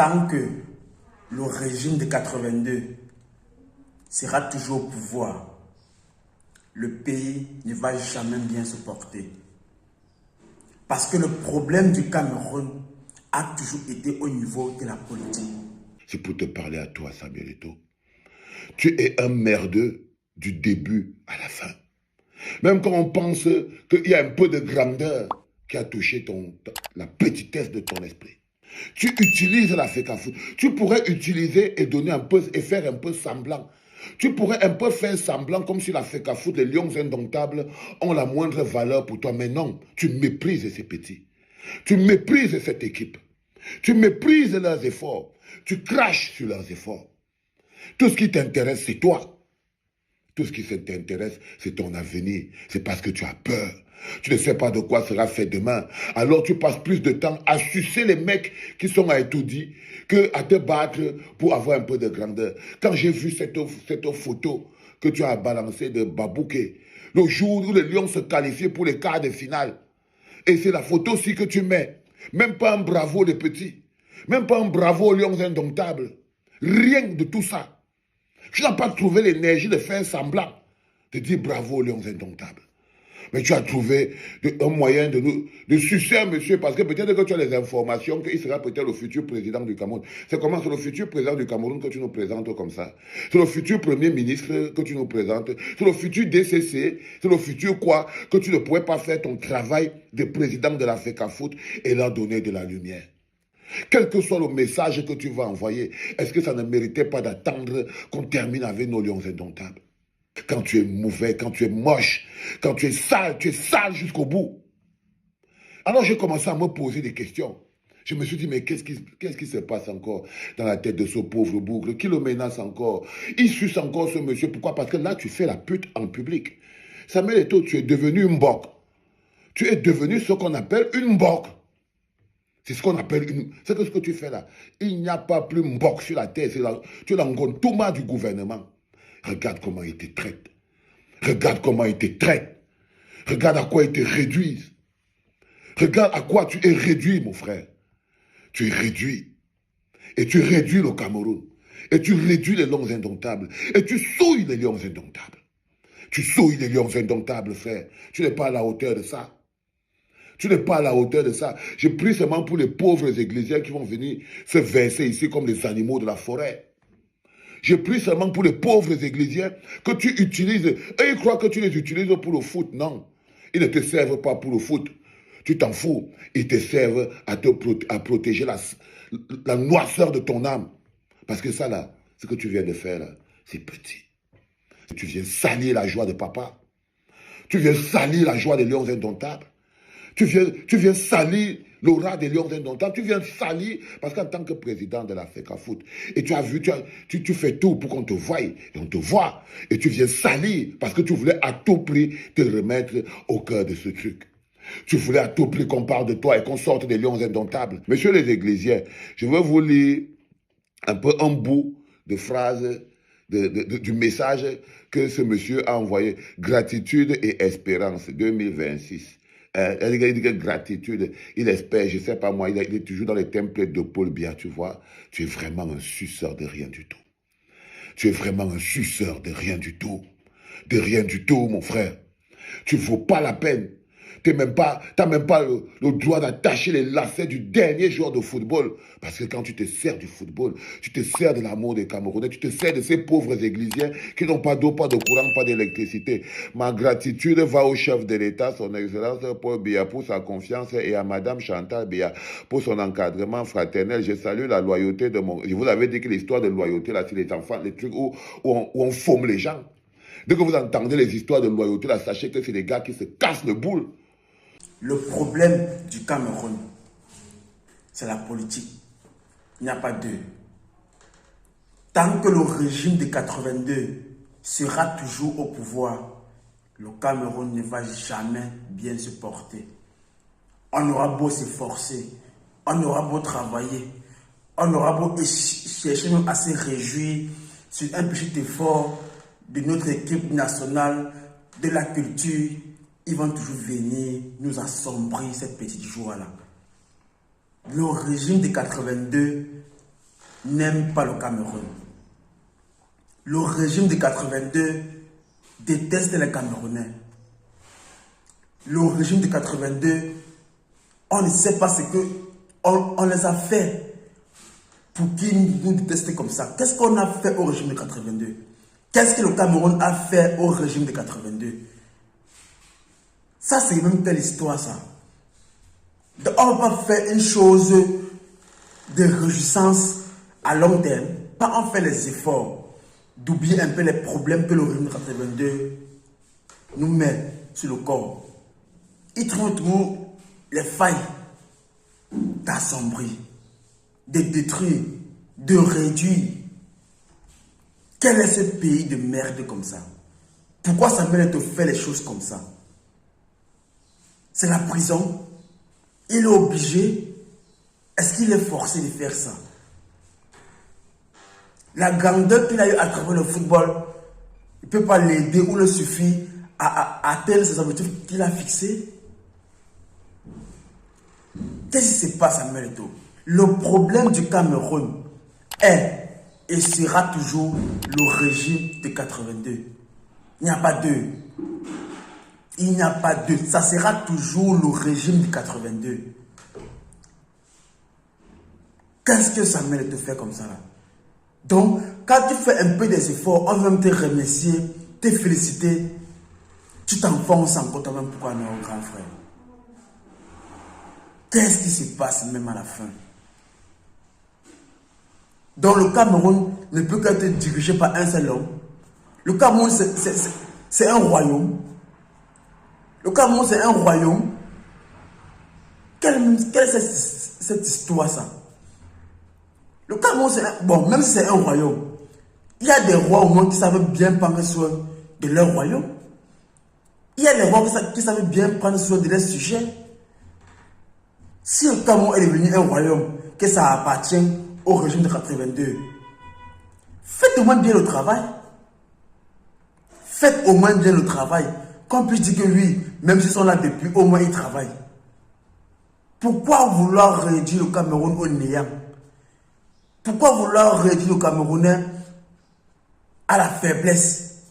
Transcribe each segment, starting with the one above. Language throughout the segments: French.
Tant que le régime de 82 sera toujours au pouvoir, le pays ne va jamais bien se porter. Parce que le problème du Cameroun a toujours été au niveau de la politique. C'est pour te parler à toi, Samuel Eto'o. Tu es un merdeux du début à la fin. Même quand on pense qu'il y a un peu de grandeur qui a touché la petitesse de ton esprit. Tu utilises la FECAFOOT. Tu pourrais utiliser et donner un peu et faire un peu semblant. Tu pourrais un peu faire semblant comme si la FECAFOOT, les Lions Indomptables, ont la moindre valeur pour toi. Mais non, tu méprises ces petits. Tu méprises cette équipe. Tu méprises leurs efforts. Tu craches sur leurs efforts. Tout ce qui t'intéresse, c'est toi. Tout ce qui t'intéresse, c'est ton avenir. C'est parce que tu as peur. Tu ne sais pas de quoi sera fait demain. Alors tu passes plus de temps à sucer les mecs qui sont à étourdis qu'à te battre pour avoir un peu de grandeur. Quand j'ai vu cette photo que tu as balancée de Babouké, le jour où les Lions se qualifiaient pour les quarts de finale, et c'est la photo aussi que tu mets. Même pas un bravo les petits. Même pas un bravo aux Lions Indomptables. Rien de tout ça. Tu n'as pas trouvé l'énergie de faire semblant, de dire bravo aux Lions Indomptables. Mais tu as trouvé un moyen de sucer un monsieur, parce que peut-être que tu as les informations qu'il sera peut-être le futur président du Cameroun. C'est comment? C'est le futur président du Cameroun que tu nous présentes comme ça. C'est le futur premier ministre que tu nous présentes. C'est le futur DCC. C'est le futur quoi? Que tu ne pourrais pas faire ton travail de président de la FECAFOOT et leur donner de la lumière. Quel que soit le message que tu vas envoyer, est-ce que ça ne méritait pas d'attendre qu'on termine avec nos Lions Indomptables? Quand tu es mauvais, quand tu es moche, quand tu es sale jusqu'au bout. Alors j'ai commencé à me poser des questions. Je me suis dit, mais qu'est-ce qui se passe encore dans la tête de ce pauvre boucle? Qui le menace encore? Il suce encore ce monsieur. Pourquoi? Parce que là, tu fais la pute en public. Samuel Eto'o, tu es devenu une mbok. Tu es devenu ce qu'on appelle une mbok. C'est ce qu'on appelle c'est ce que tu fais là. Il n'y a pas plus mbok sur la terre. Tu es l'angontouma du gouvernement. Regarde comment ils te traitent. Regarde comment ils te traitent. Regarde à quoi ils te réduisent. Regarde à quoi tu es réduit, mon frère. Tu es réduit. Et tu réduis le Cameroun. Et tu réduis les Lions Indomptables. Et tu souilles les Lions Indomptables. Tu souilles les Lions Indomptables, frère. Tu n'es pas à la hauteur de ça. Tu n'es pas à la hauteur de ça. Je prie seulement pour les pauvres ecclésiens qui vont venir se verser ici comme les animaux de la forêt. Je prie seulement pour les pauvres ecclésiens que tu utilises. Et ils croient que tu les utilises pour le foot. Non. Ils ne te servent pas pour le foot. Tu t'en fous. Ils te servent à protéger la noirceur de ton âme. Parce que ça, là, ce que tu viens de faire, là, c'est petit. Tu viens salir la joie de papa. Tu viens salir la joie des Lions Indomptables. Tu viens salir l'aura des Lions Indomptables. Tu viens salir, parce qu'en tant que président de la FECAFOOT, et tu as vu, tu fais tout pour qu'on te voie, et on te voit, et tu viens salir, parce que tu voulais à tout prix te remettre au cœur de ce truc. Tu voulais à tout prix qu'on parle de toi et qu'on sorte des Lions Indomptables. Messieurs les ecclésiens, je vais vous lire un bout de phrase du message que ce monsieur a envoyé. Gratitude et espérance 2026. Il dit que gratitude, il espère, je ne sais pas moi, il est toujours dans les templates de Paul Biya, tu vois. Tu es vraiment un suceur de rien du tout. Tu es vraiment un suceur de rien du tout. De rien du tout, mon frère. Tu ne vaux pas la peine. Tu n'as même pas le droit d'attacher les lacets du dernier joueur de football. Parce que quand tu te sers du football, tu te sers de l'amour des Camerounais, tu te sers de ces pauvres églisiens qui n'ont pas d'eau, pas de courant, pas d'électricité. Ma gratitude va au chef de l'État, son Excellence Paul Biya, pour sa confiance, et à Madame Chantal Biya pour son encadrement fraternel. Je salue la loyauté de mon... Je vous avais dit que l'histoire de loyauté, là, c'est les enfants, les trucs où on forme les gens. Dès que vous entendez les histoires de loyauté, là, sachez que c'est des gars qui se cassent le boule. Le problème du Cameroun, c'est la politique. Il n'y a pas deux. Tant que le régime de 82 sera toujours au pouvoir, le Cameroun ne va jamais bien se porter. On aura beau s'efforcer, on aura beau travailler, on aura beau chercher même à se réjouir sur un petit effort de notre équipe nationale, de la culture. Ils vont toujours venir nous assombrir cette petite joie-là. Le régime de 82 n'aime pas le Cameroun. Le régime de 82 déteste les Camerounais. Le régime de 82, on ne sait pas ce que on les a fait pour qu'ils nous détestent comme ça. Qu'est-ce qu'on a fait au régime de 82? Qu'est-ce que le Cameroun a fait au régime de 82? Ça, c'est même telle histoire, ça. Donc, on ne va pas faire une chose de réjouissance à long terme. Pas on fait les efforts d'oublier un peu les problèmes que le régime de 82 nous met sur le corps. Il trouve toujours les failles d'assombrir, de détruire, de réduire. Quel est ce pays de merde comme ça? Pourquoi Samuel te fait les choses comme ça? C'est la prison. Il est obligé. Est-ce qu'il est forcé de faire ça? La grandeur qu'il a eu à travers le football, il ne peut pas l'aider ou le suffire à atteindre ses objectifs qu'il a fixés. Qu'est-ce qui se passe, Samuel Eto'o? Le problème du Cameroun est et sera toujours le régime de 82. Il n'y a pas deux. Il n'y a pas deux. Ça sera toujours le régime de 82. Qu'est-ce que Samuel te fait comme ça là? Donc, quand tu fais un peu des efforts, on va même te remercier, te féliciter. Tu t'enfonces encore toi-même pour un grand frère. Qu'est-ce qui se passe même à la fin? Donc le Cameroun ne peut qu'être dirigé par un seul homme. Le Cameroun, c'est un royaume. Le Cameroun, c'est un royaume. Quelle est cette histoire, ça? Le Cameroun, c'est un... Bon, même si c'est un royaume, il y a des rois au monde qui savent bien prendre soin de leur royaume. Il y a des rois qui savent bien prendre soin de leurs sujets. Si le Cameroun est devenu un royaume, que ça appartient au régime de 82, faites au moins bien le travail. Faites au moins bien le travail. Qu'on puisse dire que oui, même s'ils sont là depuis, au moins ils travaillent. Pourquoi vouloir réduire le Cameroun au néant? Pourquoi vouloir réduire le Camerounais à la faiblesse,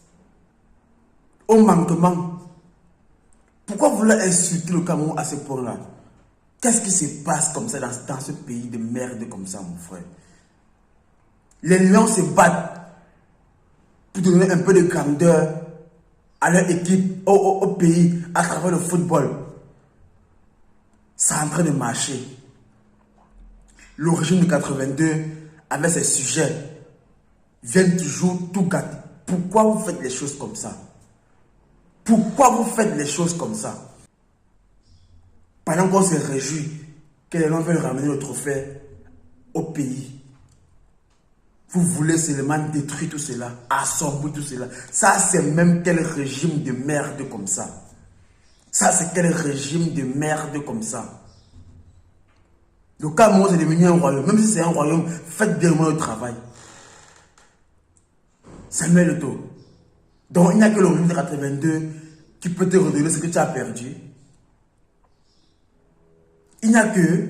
au manquement? Pourquoi vouloir insulter le Cameroun à ce point-là? Qu'est-ce qui se passe comme ça dans ce pays de merde comme ça, mon frère? Les Lions se battent pour donner un peu de grandeur à leur équipe, au pays, à travers le football. C'est en train de marcher. Le régime de 82, avec ses sujets, viennent toujours tout gâter. Pourquoi vous faites les choses comme ça? Pourquoi vous faites les choses comme ça? Pendant qu'on se réjouit que les Lions veulent ramener le trophée au pays, vous voulez seulement détruire tout cela, assombrir tout cela. Ça, c'est même quel régime de merde comme ça. Ça, c'est quel régime de merde comme ça. Le Cameroun, c'est devenu un royaume. Même si c'est un royaume, faites bien le travail. Samuel Eto'o. Donc, il n'y a que le régime de 82 qui peut te redonner ce que tu as perdu. Il n'y a que...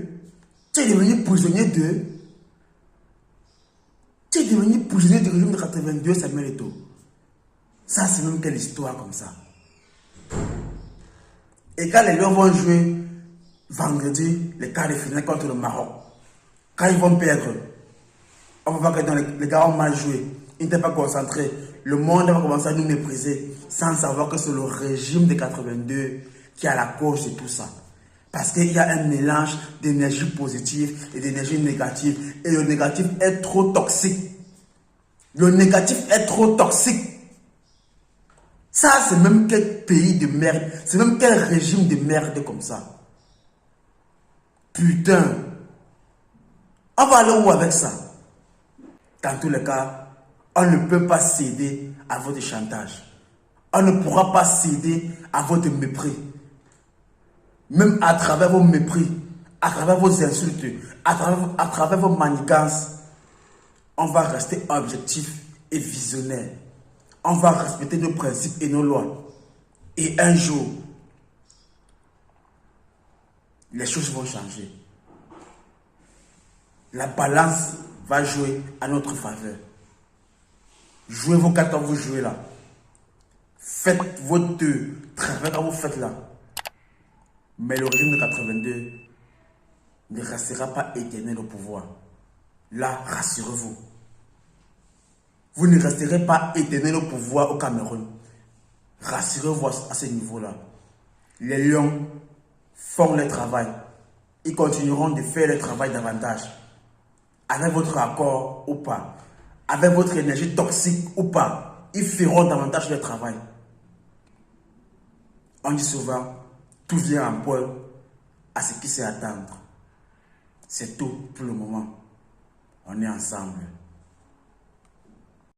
Tu es devenu prisonnier de... Tu es devenu prisonnier du régime de 82, Samuel Eto'o. Ça, c'est même quelle histoire comme ça. Et quand les Lions vont jouer vendredi, les quarts de finale contre le Maroc, quand ils vont perdre, on va voir que les gars ont mal joué, ils n'étaient pas concentrés. Le monde va commencer à nous mépriser sans savoir que c'est le régime de 82 qui est à la cause de tout ça. Parce qu'il y a un mélange d'énergie positive et d'énergie négative. Et le négatif est trop toxique. Le négatif est trop toxique. Ça, c'est même quel pays de merde. C'est même quel régime de merde comme ça. Putain. On va aller où avec ça? Dans tous les cas, on ne peut pas céder à votre chantage. On ne pourra pas céder à votre mépris. Même à travers vos mépris, à travers vos insultes, à travers vos manigances, on va rester objectif et visionnaire. On va respecter nos principes et nos lois. Et un jour, les choses vont changer. La balance va jouer à notre faveur. Jouez vos cartes quand vous jouez là. Faites votre travail quand vous faites là. Mais le régime de 82 ne restera pas éternel au pouvoir. Là, rassurez-vous. Vous ne resterez pas éternel au pouvoir au Cameroun. Rassurez-vous à ce niveau-là. Les lions font le travail. Ils continueront de faire le travail davantage. Avec votre accord ou pas. Avec votre énergie toxique ou pas. Ils feront davantage le travail. On dit souvent, tout vient en point à ce qui sait attendre. C'est tout pour le moment. On est ensemble.